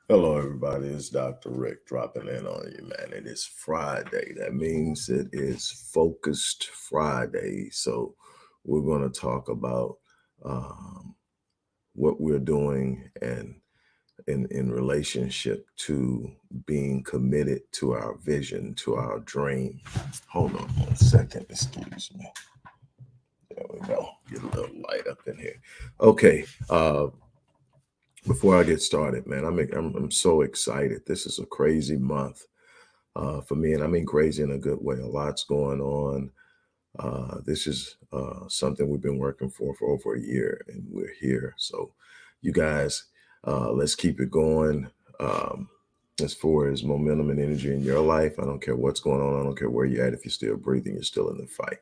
Hello, everybody. It's Dr. Rick dropping in on you, man. It is Friday. That means it is Focused Friday. So, we're going to talk about um, what we're doing and in relationship to being committed to our vision, to our dream. Hold on 1 second. Excuse me. There we go. Get a little light up in here. Okay. Before I get started, man, I'm so excited. This is a crazy month for me, and I mean crazy in a good way. A lot's going on. This is something we've been working for over a year, and we're here. So, you guys, let's keep it going. Um, as far as momentum and energy in your life, I don't care what's going on. I don't care where you're at. If you're still breathing, you're still in the fight.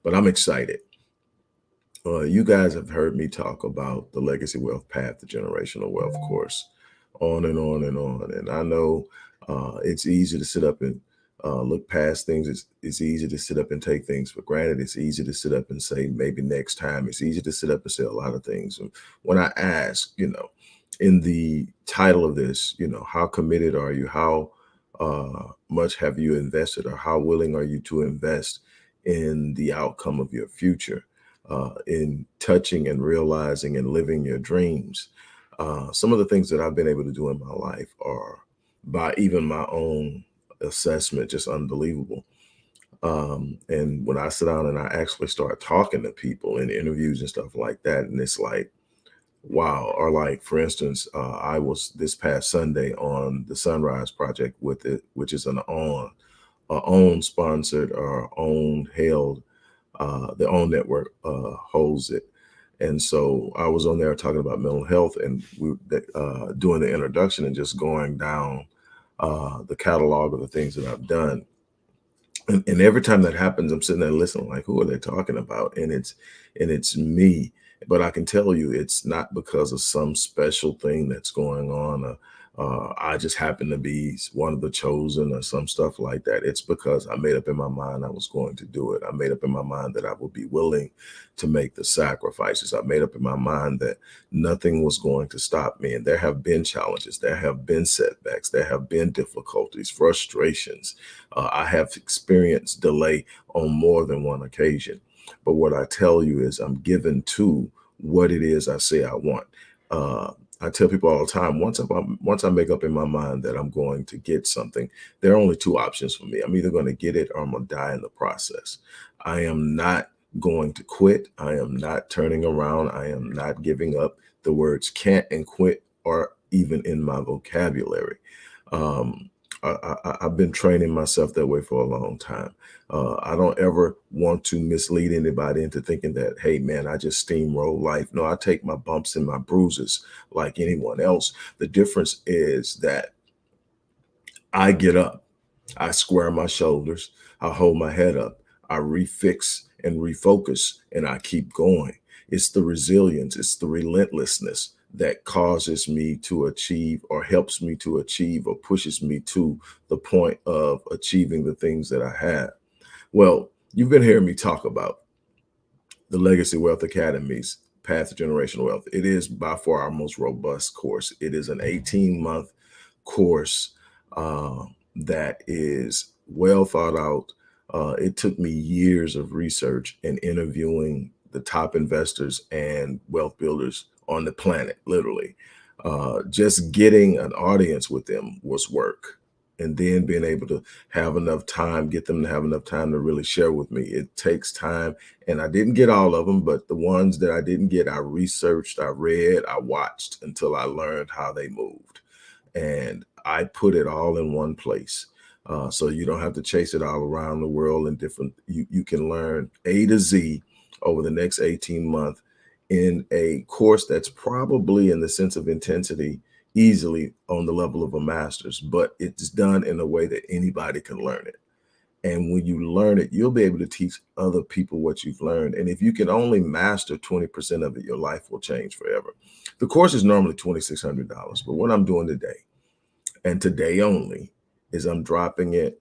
But I'm excited. You guys have heard me talk about the legacy wealth path, the generational wealth course, on and on and on. And I know it's easy to sit up and look past things. It's easy to sit up and take things for granted. It's easy to sit up and say maybe next time. It's easy to sit up and say a lot of things. And when I ask, in the title of this, how committed are you? How much have you invested, or how willing are you to invest in the outcome of your future? In touching and realizing and living your dreams. Some of the things that I've been able to do in my life are, by even my own assessment, just unbelievable. And when I sit down and I actually start talking to people in interviews and stuff like that, and it's like, wow. Or like, for instance, I was this past Sunday on the Sunrise Project with it, which is own sponsored or own held, their own network holds it. And so I was on there talking about mental health, and we doing the introduction and just going down the catalog of the things that I've done. And every time that happens, I'm sitting there listening, like, who are they talking about? And it's me. But I can tell you, it's not because of some special thing that's going on. I just happen to be one of the chosen, or some stuff like that. It's because I made up in my mind I was going to do it. I made up in my mind that I would be willing to make the sacrifices. I made up in my mind that nothing was going to stop me. And there have been challenges, there have been setbacks, there have been difficulties, frustrations. I have experienced delay on more than one occasion. But what I tell you is, I'm given to what it is I say I want. Uh, I tell people all the time, once I make up in my mind that I'm going to get something, there are only two options for me. I'm either going to get it, or I'm going to die in the process. I am not going to quit. I am not turning around. I am not giving up. The words can't and quit are even in my vocabulary. Um, I've been training myself that way for a long time. I don't ever want to mislead anybody into thinking that, hey, man, I just steamroll life. No, I take my bumps and my bruises like anyone else. The difference is that I get up, I square my shoulders, I hold my head up, I refix and refocus, and I keep going. It's the resilience, it's the relentlessness that causes me to achieve, or helps me to achieve, or pushes me to the point of achieving the things that I have. Well, you've been hearing me talk about the Legacy Wealth Academy's Path to Generational Wealth. It is by far our most robust course. It is an 18-month course uh, that is well thought out. It took me years of research and interviewing the top investors and wealth builders on the planet, literally. Just getting an audience with them was work. And then being able to have enough time, get them to have enough time to really share with me. It takes time. And I didn't get all of them, but the ones that I didn't get, I researched, I read, I watched until I learned how they moved. And I put it all in one place. So you don't have to chase it all around the world, and different, you can learn A to Z over the next 18 months in a course that's probably, in the sense of intensity, easily on the level of a master's, but it's done in a way that anybody can learn it. And when you learn it, you'll be able to teach other people what you've learned. And if you can only master 20% of it, your life will change forever. The course is normally $2,600, but what I'm doing today, and today only, is I'm dropping it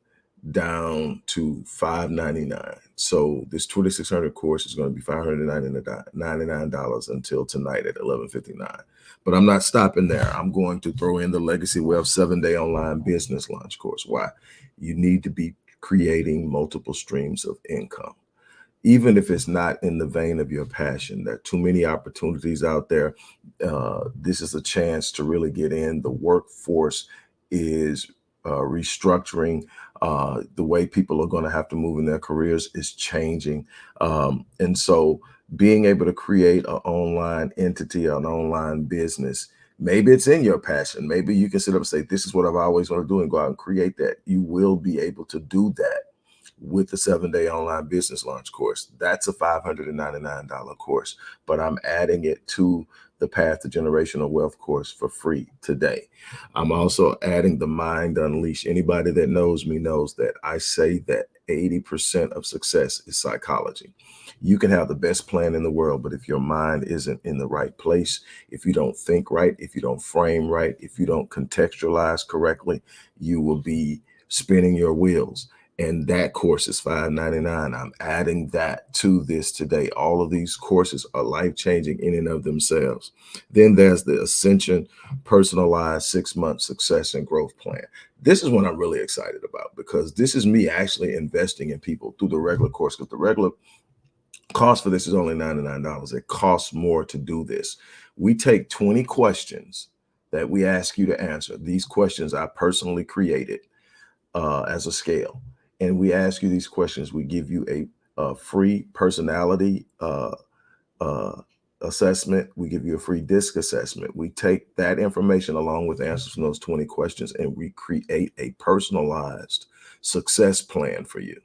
down to $599. So this 2600 course is going to be $599 until tonight at 11:59. But I'm not stopping there. I'm going to throw in the Legacy Wealth 7-day online business launch course. Why? You need to be creating multiple streams of income, even if it's not in the vein of your passion. There are too many opportunities out there. This is a chance to really get in. The workforce is restructuring. The way people are going to have to move in their careers is changing. And so being able to create an online entity, an online business, maybe it's in your passion. Maybe you can sit up and say, this is what I've always wanted to do, and go out and create that. You will be able to do that with the 7-day online business launch course. That's a $599 course, but I'm adding it to the Path to Generational Wealth course for free today. I'm also adding the Mind Unleashed. Anybody that knows me knows that I say that 80% of success is psychology. You can have the best plan in the world, but if your mind isn't in the right place, if you don't think right, if you don't frame right, if you don't contextualize correctly, you will be spinning your wheels. And that course is $599. I'm adding that to this today. All of these courses are life-changing in and of themselves. Then there's the Ascension Personalized 6-month Success and Growth Plan. This is what I'm really excited about, because this is me actually investing in people through the regular course, because the regular cost for this is only $99. It costs more to do this. We take 20 questions that we ask you to answer. These questions I personally created as a scale. And we ask you these questions. We give you a free personality uh, assessment. We give you a free disc assessment. We take that information along with answers from those 20 questions, and we create a personalized success plan for you.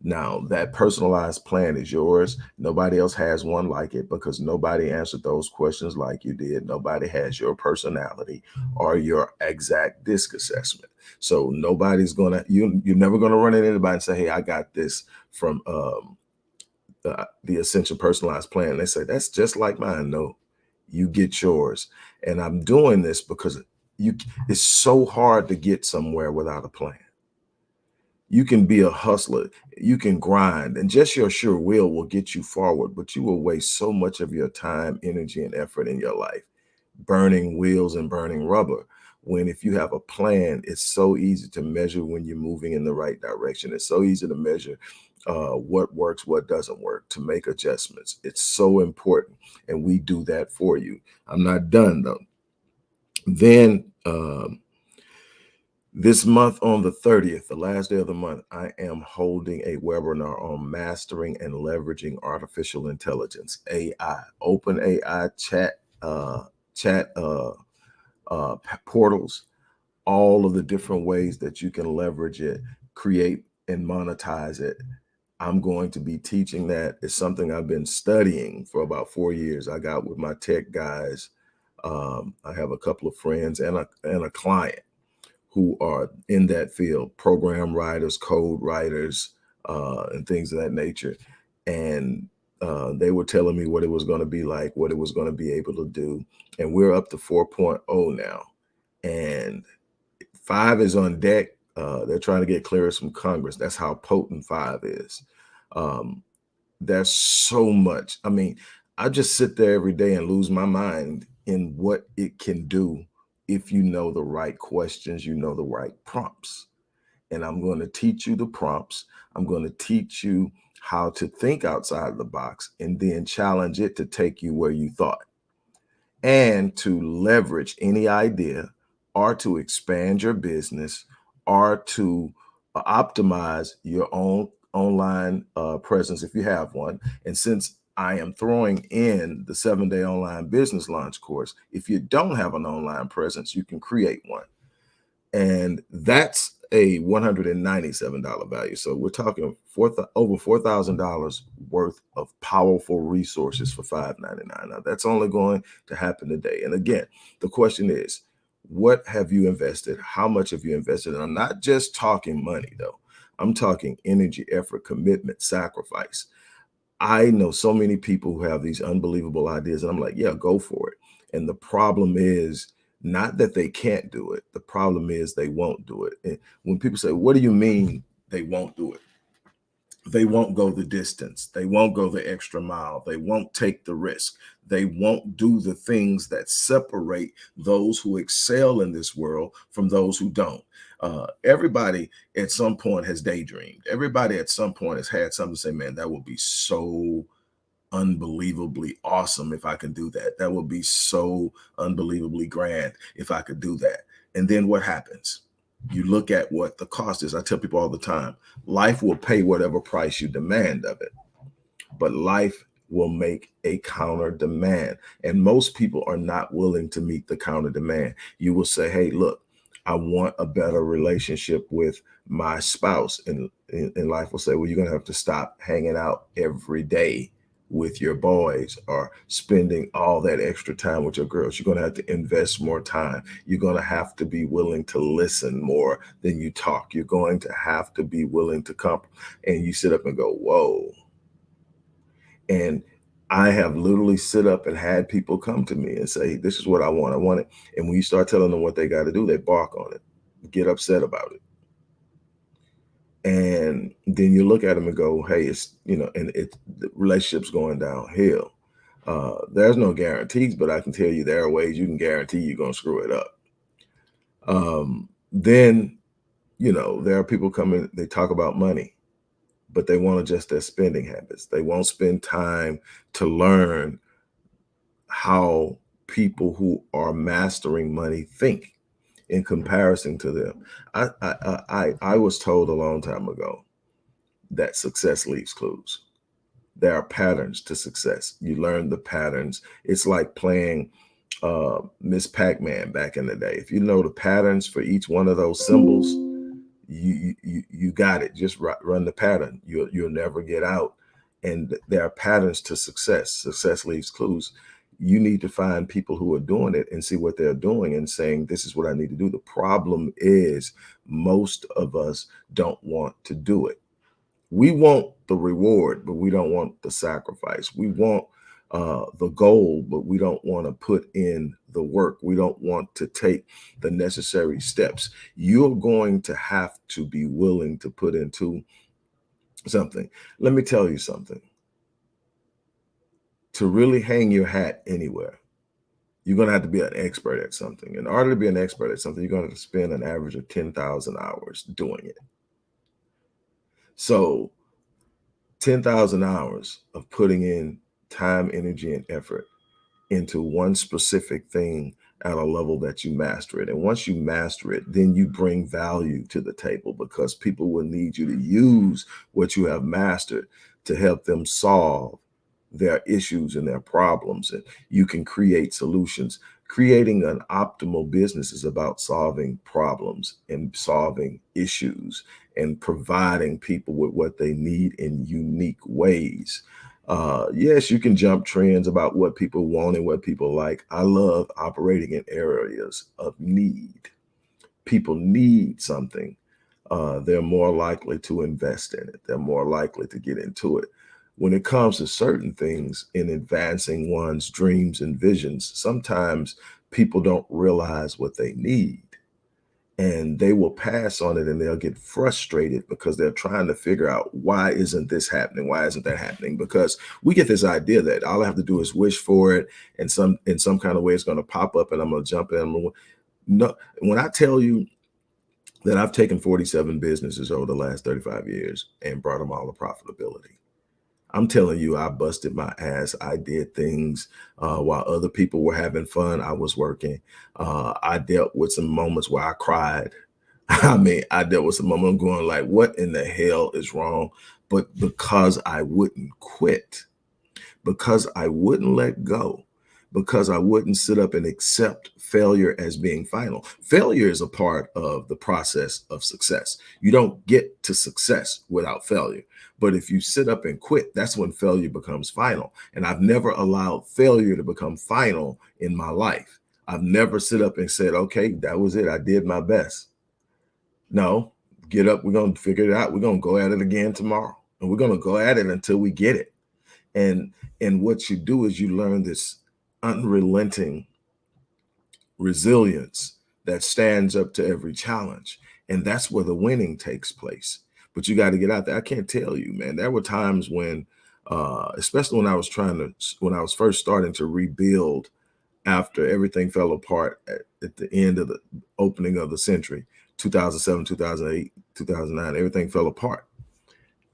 Now, that personalized plan is yours. Nobody else has one like it, because nobody answered those questions like you did. Nobody has your personality or your exact disc assessment. So nobody's gonna, you're never gonna run into anybody and say, hey, I got this from the Essential Personalized Plan. They say, that's just like mine. No, you get yours. And I'm doing this because it's so hard to get somewhere without a plan. You can be a hustler, you can grind, and just your sure will get you forward, but you will waste so much of your time, energy, and effort in your life burning wheels and burning rubber. When if you have a plan, it's so easy to measure when you're moving in the right direction. It's so easy to measure what works, what doesn't work, to make adjustments. It's so important, and we do that for you. I'm not done though. Then this month on the 30th, the last day of the month, I am holding a webinar on mastering and leveraging artificial intelligence, AI, open AI chat portals, all of the different ways that you can leverage it, create and monetize it. I'm going to be teaching that. It's something I've been studying for about 4 years. I got with my tech guys. I have a couple of friends and a client who are in that field, program writers, code writers, and things of that nature. And they were telling me what it was going to be like, what it was going to be able to do. And we're up to 4.0 now. And 5 is on deck. They're trying to get clearance from Congress. That's how potent 5 is. There's so much. I mean, I just sit there every day and lose my mind in what it can do if you know the right questions, you know the right prompts. And I'm going to teach you the prompts. I'm going to teach you how to think outside the box, and then challenge it to take you where you thought, and to leverage any idea, or to expand your business, or to optimize your own online presence if you have one. And since I am throwing in the 7-day online business launch course, if you don't have an online presence, you can create one. And that's a $197 value. So we're talking over $4,000 worth of powerful resources for $599. Now that's only going to happen today. And again, the question is, what have you invested? How much have you invested? And I'm not just talking money though. I'm talking energy, effort, commitment, sacrifice. I know so many people who have these unbelievable ideas, and I'm like, yeah, go for it. And the problem is not that they can't do it. The problem is they won't do it. And when people say, what do you mean they won't do it. They won't go the distance. They won't go the extra mile. They won't take the risk. They won't do the things that separate those who excel in this world from those who don't. Everybody at some point has daydreamed. Everybody at some point has had something to say, man, that would be so unbelievably awesome if I can do that. That would be so unbelievably grand if I could do that. And then what happens? You look at what the cost is. I tell people all the time, life will pay whatever price you demand of it, but life will make a counter demand. And most people are not willing to meet the counter demand. You will say, hey, look, I want a better relationship with my spouse. And life will say, well, you're going to have to stop hanging out every day with your boys or spending all that extra time with your girls. You're going to have to invest more time. You're going to have to be willing to listen more than you talk. You're going to have to be willing to come. And you sit up and go, whoa. And I have literally sit up and had people come to me and say, this is what I want. I want it. And when you start telling them what they got to do, they bark on it, get upset about it. And then you look at them and go, hey, it's, and the relationship's going downhill. There's no guarantees, but I can tell you there are ways you can guarantee you're going to screw it up. Then, there are people coming, they talk about money, but they want to adjust their spending habits. They won't spend time to learn how people who are mastering money think in comparison to them. I was told a long time ago that success leaves clues. There are patterns to success. You learn the patterns. It's like playing Miss Pac-Man back in the day. If you know the patterns for each one of those symbols, you got it. Just run the pattern. You'll never get out. And there are patterns to success. Success leaves clues. You need to find people who are doing it and see what they're doing and saying, this is what I need to do. The problem is most of us don't want to do it. We want the reward, but we don't want the sacrifice. We want the goal, but we don't want to put in the work. We don't want to take the necessary steps. You're going to have to be willing to put into something. Let me tell you something. To really hang your hat anywhere, you're going to have to be an expert at something. In order to be an expert at something, you're going to have to spend an average of 10,000 hours doing it. So 10,000 hours of putting in time, energy, and effort into one specific thing at a level that you master it. And once you master it, then you bring value to the table because people will need you to use what you have mastered to help them solve their issues and their problems. And you can create solutions. Creating an optimal business is about solving problems and solving issues and providing people with what they need in unique ways. Yes, you can jump trends about what people want and what people like. I love operating in areas of need. People need something. They're more likely to invest in it. They're more likely to get into it. When it comes to certain things in advancing one's dreams and visions, sometimes people don't realize what they need and they will pass on it and they'll get frustrated because they're trying to figure out why isn't this happening? Why isn't that happening? Because we get this idea that all I have to do is wish for it and in some kind of way it's going to pop up and I'm going to jump in. No, when I tell you that I've taken 47 businesses over the last 35 years and brought them all to profitability, I'm telling you, I busted my ass. I did things while other people were having fun. I was working. I dealt with some moments where I cried. I mean, I dealt with some moments going like, what in the hell is wrong? But because I wouldn't quit, because I wouldn't let go, because I wouldn't sit up and accept failure as being final. Failure is a part of the process of success. You don't get to success without failure. But if you sit up and quit, that's when failure becomes final. And I've never allowed failure to become final in my life. I've never sit up and said, okay, that was it. I did my best. No, get up. We're going to figure it out. We're going to go at it again tomorrow. And we're going to go at it until we get it. And what you do is you learn this unrelenting resilience that stands up to every challenge. And that's where the winning takes place. but you got to get out there. I can't tell you, man. There were times when, especially when I was when I was first starting to rebuild after everything fell apart at the end of the opening of the century, 2007, 2008, 2009, everything fell apart.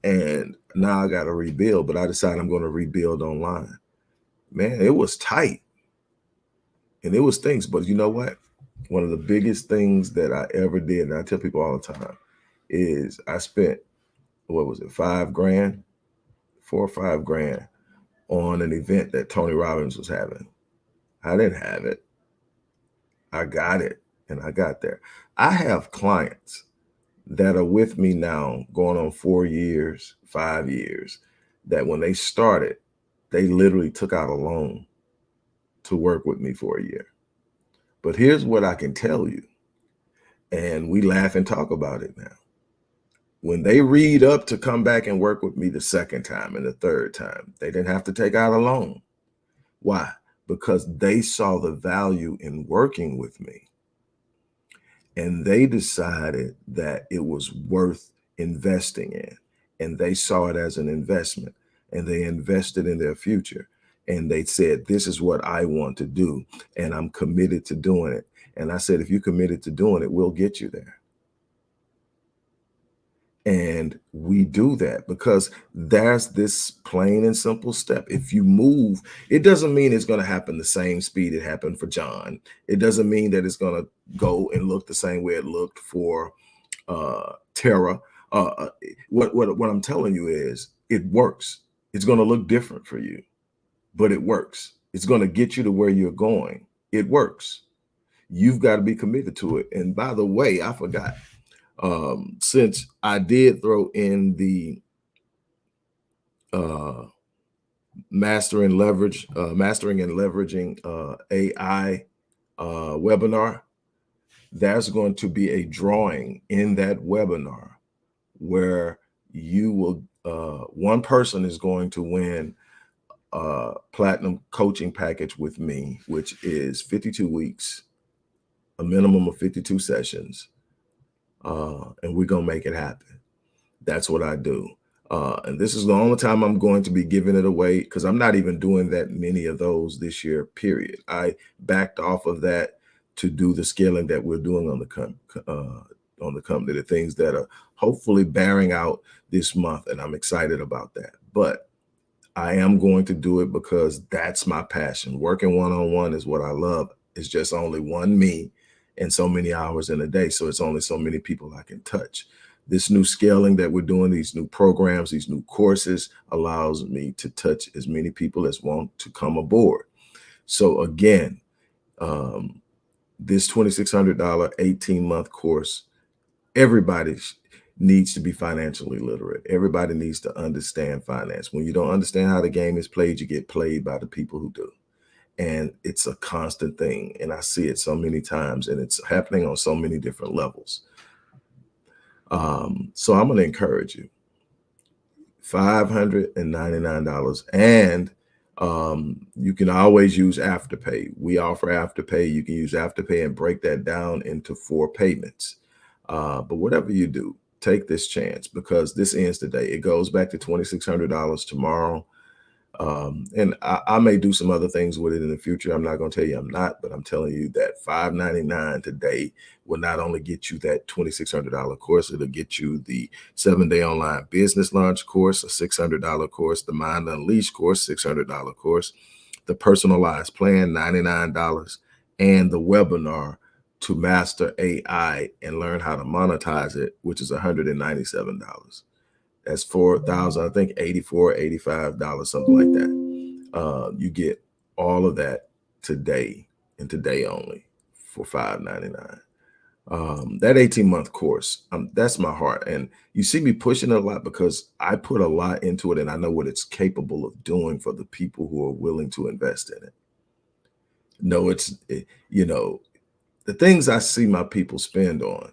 And now I got to rebuild, but I decided I'm going to rebuild online. Man, it was tight and it was things, but you know what? One of the biggest things that I ever did, and I tell people all the time, is I spent, what was it, 5 grand, 4 or 5 grand on an event that Tony Robbins was having. I didn't have it. I got it and I got there. I have clients that are with me now going on 4 years, 5 years, that when they started, they literally took out a loan to work with me for a year. But here's what I can tell you, and we laugh and talk about it now. When they read up to come back and work with me the second time and the third time, they didn't have to take out a loan. Why? Because they saw the value in working with me. And they decided that it was worth investing in. And they saw it as an investment. And they invested in their future. And they said, this is what I want to do. And I'm committed to doing it. And I said, if you're committed to doing it, we'll get you there. And we do that because there's this plain and simple step. If you move, it doesn't mean it's going to happen the same speed it happened for John. It doesn't mean that it's going to go and look the same way it looked for Tara. What I'm telling you is it works. It's going to look different for you, but it works. It's going to get you to where you're going. It works. You've got to be committed to it. And by the way, I forgot. Since I did throw in the mastering and leveraging AI webinar, there's going to be a drawing in that webinar where you will, one person is going to win a platinum coaching package with me, which is 52 weeks, a minimum of 52 sessions. And we're going to make it happen. That's what I do. And this is the only time I'm going to be giving it away because I'm not even doing that many of those this year, period. I backed off of that to do the scaling that we're doing on the company, the things that are hopefully bearing out this month. And I'm excited about that. But I am going to do it because that's my passion. Working one-on-one is what I love. It's just only one me and so many hours in a day. So it's only so many people I can touch. This new scaling that we're doing, these new programs, these new courses allows me to touch as many people as want to come aboard. So again, this $2,600 18-month course, everybody needs to be financially literate. Everybody needs to understand finance. When you don't understand how the game is played, you get played by the people who do. And it's a constant thing. And I see it so many times and it's happening on so many different levels. So I'm going to encourage you, $599. And you can always use Afterpay. We offer Afterpay. You can use Afterpay and break that down into 4 payments. But whatever you do, take this chance because this ends today. It goes back to $2,600 tomorrow. And I may do some other things with it in the future. I'm not going to tell you I'm not, but I'm telling you that $599 today will not only get you that $2,600 course, it'll get you the 7-day online business launch course, a $600 course, the Mind Unleashed course, $600 course, the personalized plan, $99, and the webinar to master AI and learn how to monetize it, which is $197. That's 4,000, I think 84, $85, something like that. You get all of that today and today only for $599. That 18-month course, that's my heart. And you see me pushing it a lot because I put a lot into it and I know what it's capable of doing for the people who are willing to invest in it. No, the things I see my people spend on,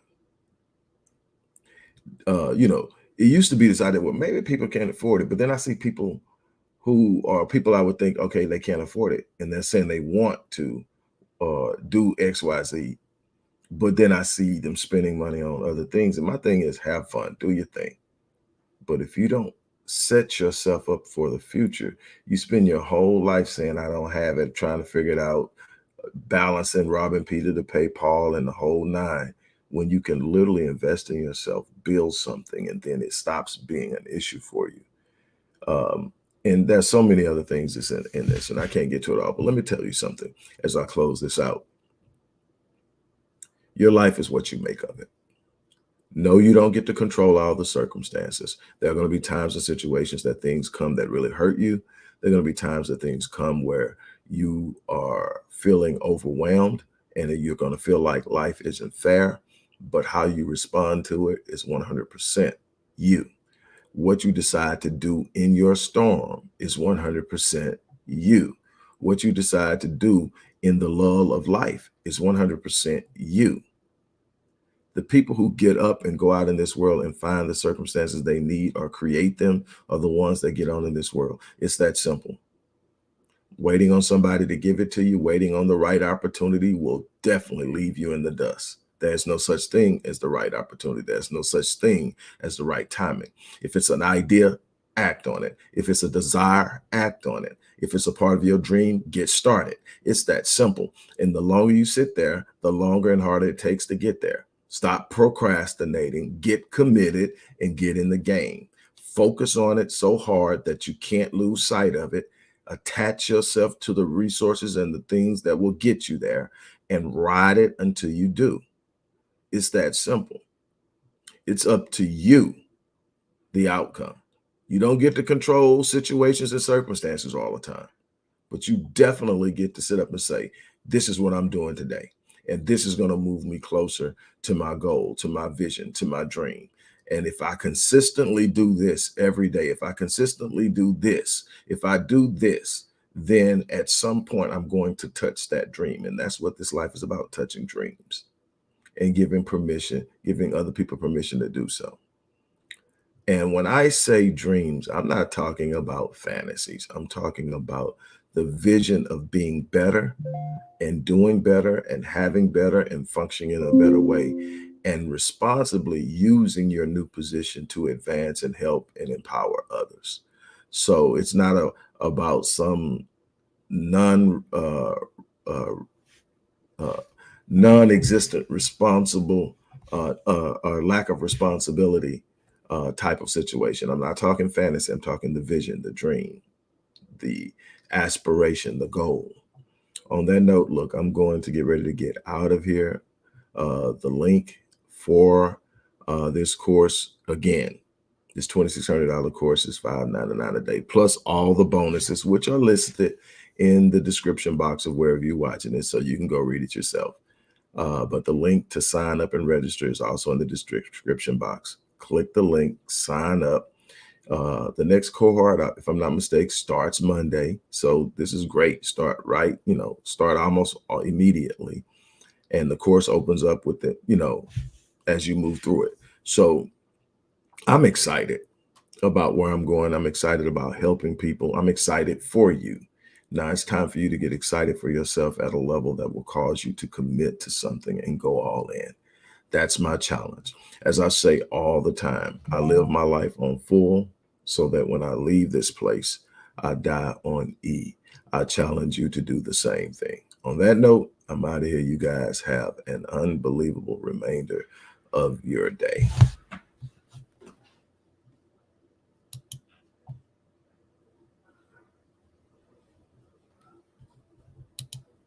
it used to be this idea, well, maybe people can't afford it, but then I see people who are people I would think, okay, they can't afford it. And they're saying they want to do X, Y, Z. But then I see them spending money on other things. And my thing is have fun, do your thing. But if you don't set yourself up for the future, you spend your whole life saying, I don't have it, trying to figure it out, balancing robbing Peter to pay Paul and the whole nine, when you can literally invest in yourself, build something, and then it stops being an issue for you. And there's so many other things that's in this, and I can't get to it all, but let me tell you something as I close this out. Your life is what you make of it. No, you don't get to control all the circumstances. There are going to be times and situations that things come that really hurt you. There are going to be times that things come where you are feeling overwhelmed and that you're going to feel like life isn't fair. But how you respond to it is 100% you. What you decide to do in your storm is 100% you. What you decide to do in the lull of life is 100% you. The people who get up and go out in this world and find the circumstances they need or create them are the ones that get on in this world. It's that simple. Waiting on somebody to give it to you, waiting on the right opportunity will definitely leave you in the dust. There's no such thing as the right opportunity. There's no such thing as the right timing. If it's an idea, act on it. If it's a desire, act on it. If it's a part of your dream, get started. It's that simple. And the longer you sit there, the longer and harder it takes to get there. Stop procrastinating, get committed, and get in the game. Focus on it so hard that you can't lose sight of it. Attach yourself to the resources and the things that will get you there, and ride it until you do. It's that simple. It's up to you, the outcome. You don't get to control situations and circumstances all the time, but you definitely get to sit up and say, this is what I'm doing today. And this is going to move me closer to my goal, to my vision, to my dream. And if I consistently do this every day, if I consistently do this, if I do this, then at some point I'm going to touch that dream. And that's what this life is about, touching dreams and giving permission, giving other people permission to do so. And when I say dreams, I'm not talking about fantasies. I'm talking about the vision of being better and doing better and having better and functioning in a better way and responsibly using your new position to advance and help and empower others. So it's not about some non non-existent responsible or lack of responsibility type of situation. I'm not talking fantasy. I'm talking the vision, the dream, the aspiration, the goal. On that note, look, I'm going to get ready to get out of here. The link for this course, again, this $2,600 course is $5.99 a day, plus all the bonuses, which are listed in the description box of wherever you're watching it, so you can go read it yourself. But the link to sign up and register is also in the description box. Click the link, sign up. The next cohort, if I'm not mistaken, starts Monday. So this is great. Start right, start almost immediately. And the course opens up with it, as you move through it. So I'm excited about where I'm going. I'm excited about helping people. I'm excited for you. Now it's time for you to get excited for yourself at a level that will cause you to commit to something and go all in. That's my challenge. As I say all the time, I live my life on full so that when I leave this place, I die on E. I challenge you to do the same thing. On that note, I'm out of here. You guys have an unbelievable remainder of your day.